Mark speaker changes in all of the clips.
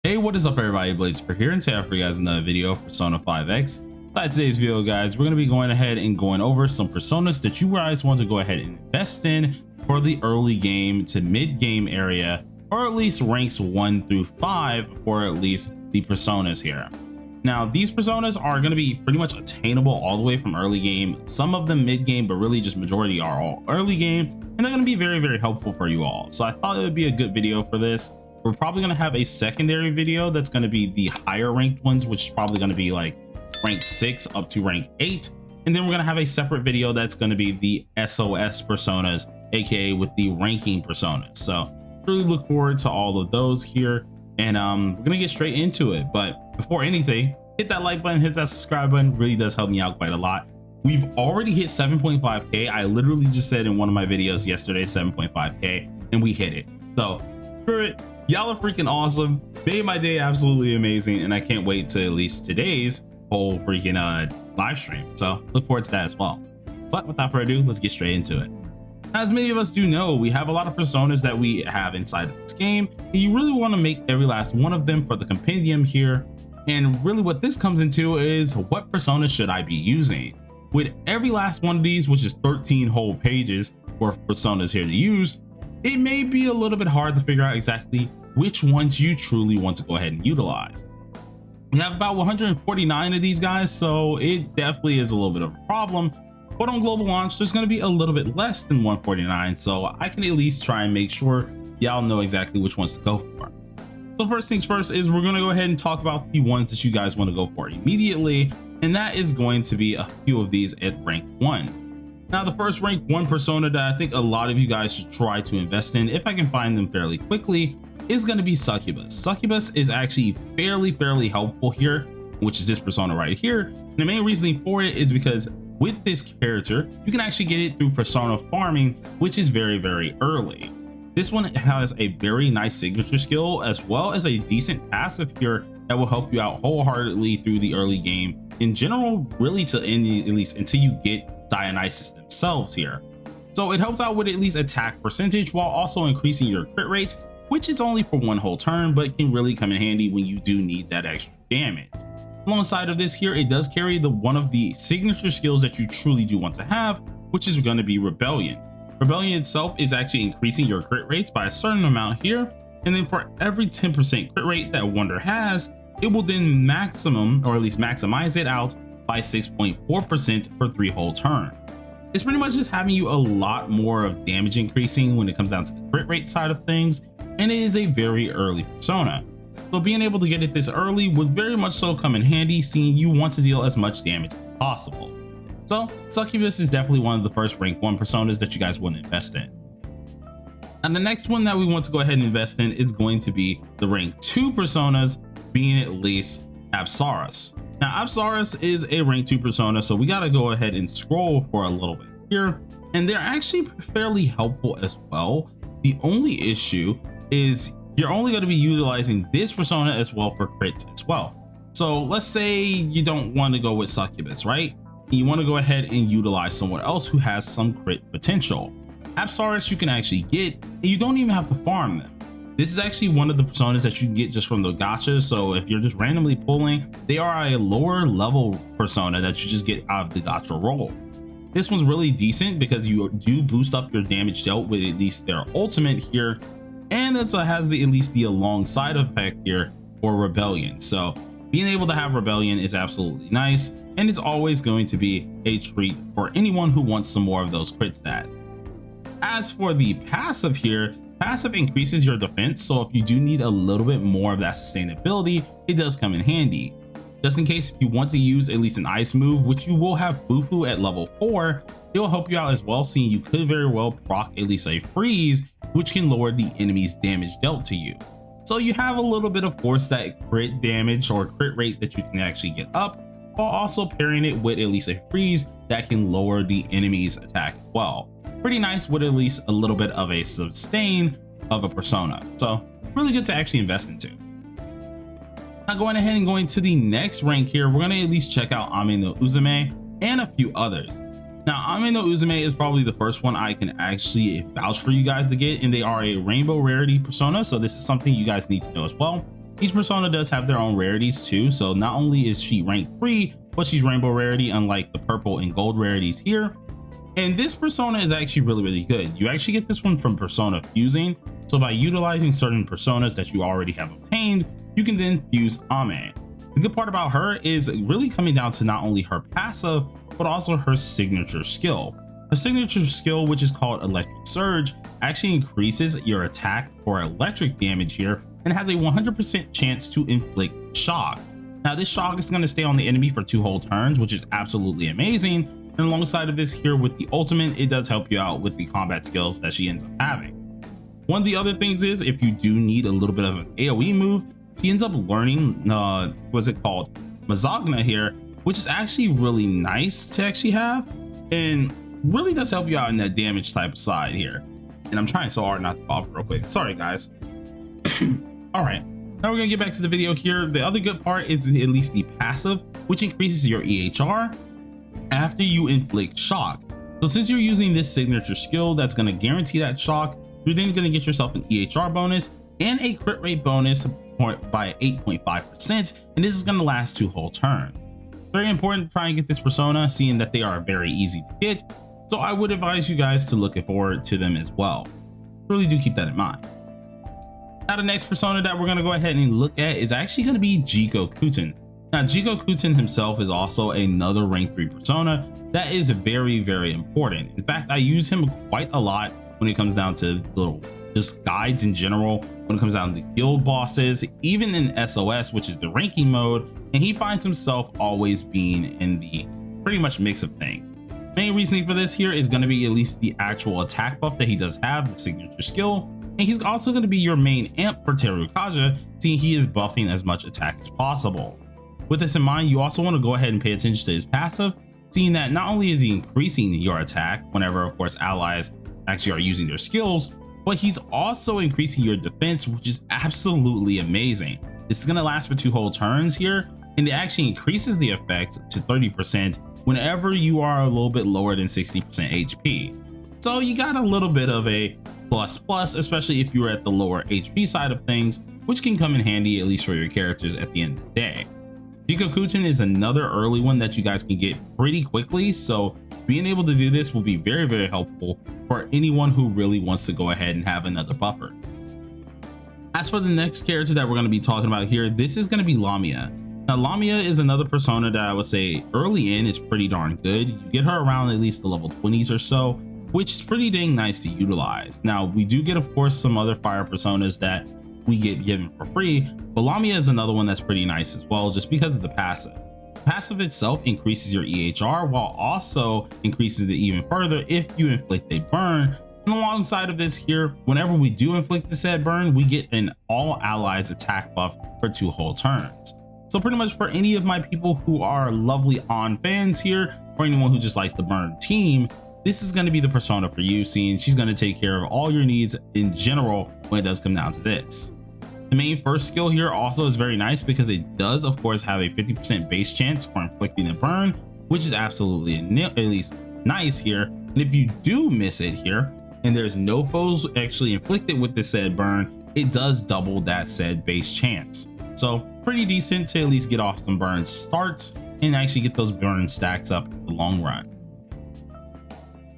Speaker 1: Hey, what is up everybody, Blades for here, and today I have for you guys another video of Persona 5X. In today's video guys, we're going to be going ahead and going over some personas that you guys want to go ahead and invest in for the early game to mid game area, or at least ranks 1 through 5 for at least the personas here. Now these personas are going to be pretty much attainable all the way from early game, some of them mid game, but really just majority are all early game, and they're going to be very helpful for you all. So I thought it would be a good video for this. We're probably going to have a secondary video that's going to be the higher ranked ones, which is probably going to be like rank 6 up to rank 8. And then we're going to have a separate video that's going to be the SOS personas, aka with the ranking personas. So really look forward to all of those here, and we're going to get straight into it. But before anything, hit that like button, hit that subscribe button. Really does help me out quite a lot. We've already hit 7.5k. I literally just said in one of my videos yesterday 7.5k, and we hit it. So screw it. Y'all are freaking awesome, made my day absolutely amazing, and I can't wait to at least today's whole freaking live stream. So look forward to that as well. But without further ado, let's get straight into it. As many of us do know, we have a lot of personas that we have inside of this game, and you really want to make every last one of them for the compendium here. And really what this comes into is, what personas should I be using? With every last one of these, which is 13 whole pages worth of personas here to use, it may be a little bit hard to figure out exactly which ones you truly want to go ahead and utilize. We have about 149 of these guys, so it definitely is a little bit of a problem. But on global launch, there's going to be a little bit less than 149, so I can at least try and make sure y'all know exactly which ones to go for. So first things first is we're going to go ahead and talk about the ones that you guys want to go for immediately, and that is going to be a few of these at rank 1. Now the first rank 1 persona that I think a lot of you guys should try to invest in, if I can find them fairly quickly, is going to be Succubus. Succubus is actually fairly helpful here, which is this persona right here. And the main reasoning for it is because with this character, you can actually get it through persona farming, which is very early. This one has a very nice signature skill, as well as a decent passive here that will help you out wholeheartedly through the early game in general, really to end, at least until you get Dionysus themselves here. So it helps out with at least attack percentage while also increasing your crit rate, which is only for one whole turn, but can really come in handy when you do need that extra damage. Alongside of this here, it does carry the one of the signature skills that you truly do want to have, which is going to be Rebellion. Rebellion itself is actually increasing your crit rates by a certain amount here, and then for every 10% crit rate that Wonder has, it will then maximum, or at least maximize it out by 6.4% for 3 whole turns. It's pretty much just having you a lot more of damage increasing when it comes down to the crit rate side of things, and it is a very early persona. So being able to get it this early would very much so come in handy, seeing you want to deal as much damage as possible. So Succubus is definitely one of the first rank 1 personas that you guys want to invest in. And the next one that we want to go ahead and invest in is going to be the rank 2 personas, being at least Apsaras. Now Apsaras is a rank 2 persona, so we got to go ahead and scroll for a little bit here, and they're actually fairly helpful as well. The only issue is you're only going to be utilizing this persona as well for crits as well. So let's say you don't want to go with Succubus, right? You want to go ahead and utilize someone else who has some crit potential. Apsaras you can actually get, and you don't even have to farm them. This is actually one of the personas that you can get just from the gachas, so if you're just randomly pulling, they are a lower level persona that you just get out of the gacha roll. This one's really decent because you do boost up your damage dealt with at least their ultimate here, and it has at least the alongside effect here for Rebellion. So being able to have Rebellion is absolutely nice, and it's always going to be a treat for anyone who wants some more of those crit stats. As for the passive here, passive increases your defense, so if you do need a little bit more of that sustainability, it does come in handy. Just in case if you want to use at least an ice move, which you will have Bufu at level 4, it will help you out as well, seeing you could very well proc at least a freeze, which can lower the enemy's damage dealt to you. So you have a little bit, of course, that crit damage or crit rate that you can actually get up, while also pairing it with at least a freeze that can lower the enemy's attack as well. Pretty nice with at least a little bit of a sustain of a persona, so really good to actually invest into. Now going ahead and going to the next rank here, we're going to at least check out Ame-No-Uzume and a few others. Now Ame-No-Uzume is probably the first one I can actually vouch for you guys to get, and they are a rainbow rarity persona, so this is something you guys need to know as well. Each persona does have their own rarities too, so not only is she rank 3, but she's rainbow rarity, unlike the purple and gold rarities here. And this persona is actually really good. You actually get this one from persona fusing, so by utilizing certain personas that you already have obtained, you can then fuse Ame. The good part about her is really coming down to not only her passive, but also her signature skill. Her signature skill, which is called Electric Surge, actually increases your attack for electric damage here and has a 100% chance to inflict shock. Now this shock is going to stay on the enemy for 2 whole turns, which is absolutely amazing. And alongside of this here with the ultimate, it does help you out with the combat skills that she ends up having. One of the other things is if you do need a little bit of an AoE move, she ends up learning, what's it called? Mazagna here, which is actually really nice to actually have and really does help you out in that damage type side here. And I'm trying so hard not to fall real quick. Sorry guys. All right, now we're gonna get back to the video here. The other good part is at least the passive, which increases your EHR after you inflict shock. So since you're using this signature skill that's gonna guarantee that shock, you're then gonna get yourself an EHR bonus and a crit rate bonus by 8.5%, and this is gonna last 2 whole turns. Very important to try and get this persona, seeing that they are very easy to get. So I would advise you guys to look forward to them as well. Really do keep that in mind. Now the next persona that we're gonna go ahead and look at is actually gonna be Jikokuten. Now Jikokuten himself is also another rank 3 persona that is very important. In fact, I use him quite a lot when it comes down to little just guides in general, when it comes down to guild bosses, even in SOS, which is the ranking mode, and he finds himself always being in the pretty much mix of things. Main reasoning for this here is going to be at least the actual attack buff that he does have, the signature skill, and he's also going to be your main amp for Terukaja, seeing he is buffing as much attack as possible. With this in mind, you also want to go ahead and pay attention to his passive, seeing that not only is he increasing your attack whenever of course allies actually are using their skills, but he's also increasing your defense, which is absolutely amazing. This is going to last for 2 whole turns here, and it actually increases the effect to 30% whenever you are a little bit lower than 60% HP. So you got a little bit of a plus, especially if you're at the lower HP side of things, which can come in handy at least for your characters at the end of the day. Jikokuten is another early one that you guys can get pretty quickly, so being able to do this will be very helpful for anyone who really wants to go ahead and have another buffer. As for the next character that we're going to be talking about here, this is going to be Lamia. Now Lamia is another persona that I would say early in is pretty darn good. You get her around at least the level 20s or so, which is pretty dang nice to utilize. Now we do get of course some other fire personas that we get given for free, but Lamia is another one that's pretty nice as well, just because of the passive. The passive itself increases your EHR while also increases it even further if you inflict a burn. And alongside of this here, whenever we do inflict the said burn, we get an all allies attack buff for 2 whole turns. So pretty much for any of my people who are lovely on fans here, or anyone who just likes the burn team, this is going to be the persona for you, seeing she's going to take care of all your needs in general when it does come down to this. The main first skill here also is very nice because it does of course have a 50% base chance for inflicting a burn, which is absolutely at least nice here. And if you do miss it here and there's no foes actually inflicted with the said burn, it does double that said base chance. So pretty decent to at least get off some burn starts and actually get those burn stacks up in the long run.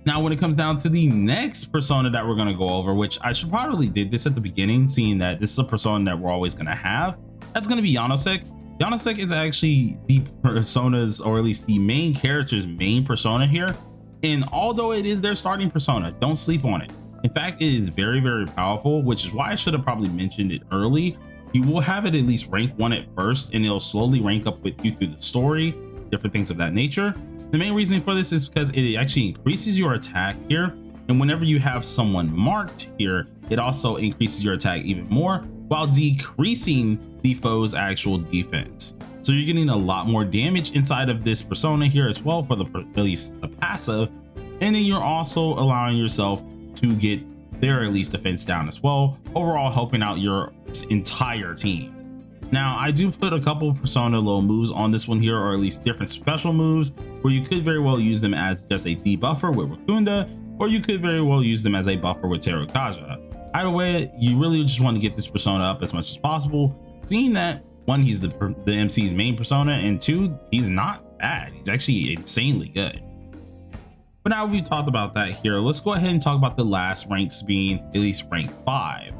Speaker 1: Now when it comes down to the next persona that we're going to go over, which I should probably did this at the beginning, seeing that this is a persona that we're always going to have, that's going to be Janosik. Janosik is actually the personas, or at least the main character's main persona here, and although it is their starting persona, don't sleep on it. In fact, it is very powerful, which is why I should have probably mentioned it early. You will have it at least rank 1 at first, and it'll slowly rank up with you through the story, different things of that nature. The main reason for this is because it actually increases your attack here, and whenever you have someone marked here, it also increases your attack even more while decreasing the foe's actual defense. So you're getting a lot more damage inside of this persona here as well, for at least the passive, and then you're also allowing yourself to get their at least defense down as well, overall helping out your entire team. Now I do put a couple persona little moves on this one here, or at least different special moves, where you could very well use them as just a debuffer with Rakunda, or you could very well use them as a buffer with Terukaja. Either way, you really just want to get this persona up as much as possible, seeing that one, he's the MC's main persona, and two, he's not bad. He's actually insanely good. But now we've talked about that here, let's go ahead and talk about the last ranks, being at least rank 5.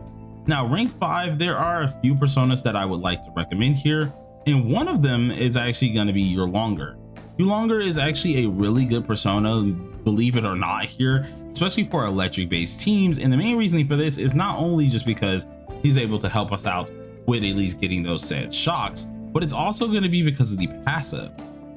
Speaker 1: Now rank 5, there are a few personas that I would like to recommend here, and one of them is actually going to be Yurlungur. Yurlungur is actually a really good persona, believe it or not here, especially for electric based teams, and the main reason for this is not only just because he's able to help us out with at least getting those said shocks, but it's also going to be because of the passive.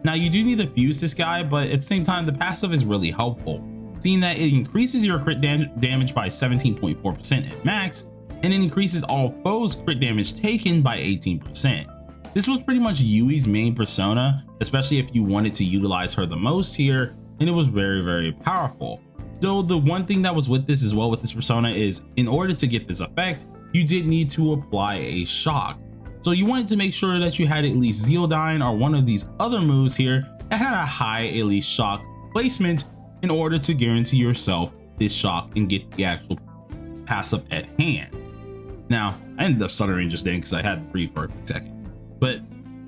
Speaker 1: Now you do need to fuse this guy, but at the same time the passive is really helpful, seeing that it increases your crit damage by 17.4% at max, and it increases all foes crit damage taken by 18%. This was pretty much Yui's main persona, especially if you wanted to utilize her the most here, and it was very powerful. So the one thing that was with this as well with this persona is, in order to get this effect, you did need to apply a shock. So you wanted to make sure that you had at least Zeodyne or one of these other moves here that had a high at least shock placement in order to guarantee yourself this shock and get the actual passive at hand. Now I ended up stuttering just then because I had to breathe for a quick second, but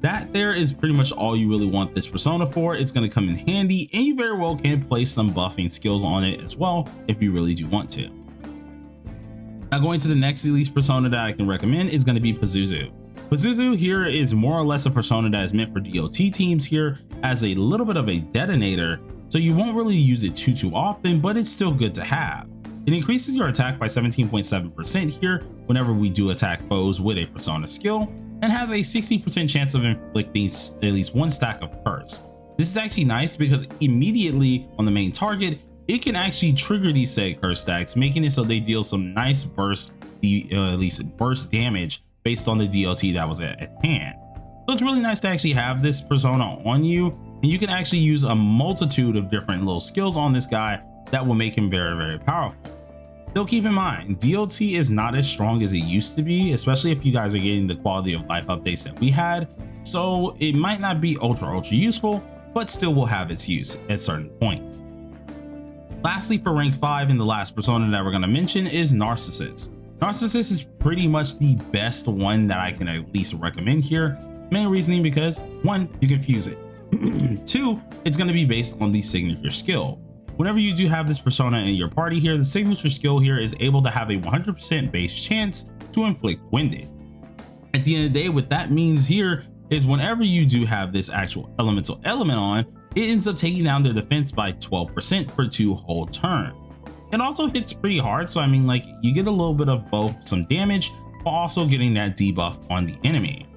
Speaker 1: that there is pretty much all you really want this persona for. It's going to come in handy, and you very well can place some buffing skills on it as well if you really do want to. Now going to the next elite persona that I can recommend is going to be Pazuzu. Pazuzu here is more or less a persona that is meant for DOT teams here, as a little bit of a detonator, so you won't really use it too often, but it's still good to have. It increases your attack by 17.7% here whenever we do attack foes with a persona skill, and has a 60% chance of inflicting at least one stack of curse. This is actually nice because immediately on the main target, it can actually trigger these said curse stacks, making it so they deal some nice burst, at least burst damage based on the DOT that was at hand. So it's really nice to actually have this persona on you, and you can actually use a multitude of different little skills on this guy that will make him very powerful. Still keep in mind, DOT is not as strong as it used to be, especially if you guys are getting the quality of life updates that we had, so it might not be ultra useful, but still will have its use at a certain point. Lastly, for rank 5 and the last persona that we're going to mention is Narcissus. Narcissus is pretty much the best one that I can at least recommend here. Main reasoning because 1, you can fuse it. 2, it's going to be based on the signature skill. Whenever you do have this persona in your party here, the signature skill here is able to have a 100% base chance to inflict winded. At the end of the day, what that means here is whenever you do have this actual elemental element on, it ends up taking down their defense by 12% for 2 whole turns. It also hits pretty hard, so I mean, like, you get a little bit of both some damage while also getting that debuff on the enemy.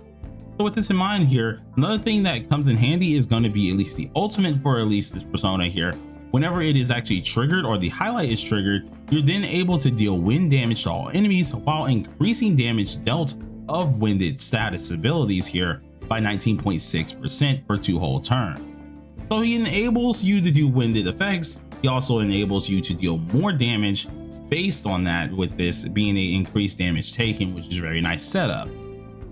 Speaker 1: So with this in mind here, another thing that comes in handy is going to be at least the ultimate for at least this persona here. Whenever it is actually triggered or the highlight is triggered, you're then able to deal wind damage to all enemies while increasing damage dealt of winded status abilities here by 19.6% for 2 whole turns. So he enables you to do winded effects. He also enables you to deal more damage based on that, with this being an increased damage taken, which is a very nice setup.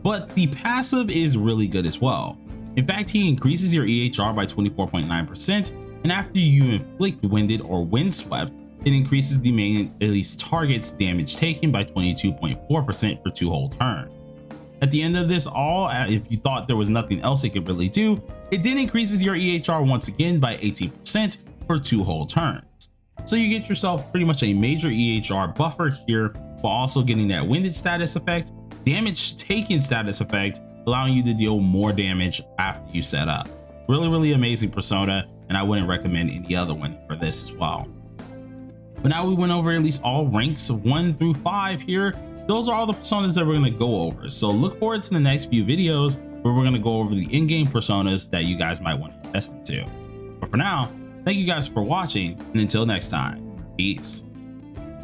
Speaker 1: But the passive is really good as well. In fact, he increases your EHR by 24.9%, and after you inflict winded or windswept, it increases the main at least target's damage taken by 22.4% for 2 whole turns. At the end of this all, if you thought there was nothing else it could really do, it then increases your EHR once again by 18% for 2 whole turns. So you get yourself pretty much a major EHR buffer here, while also getting that winded status effect, damage taken status effect, allowing you to deal more damage after you set up. Really amazing persona, and I wouldn't recommend any other one for this as well. But now we went over at least all ranks 1 through 5 here. Those are all the personas that we're going to go over, so look forward to the next few videos where we're going to go over the in-game personas that you guys might want to test into. But for now, thank you guys for watching, and until next time, peace.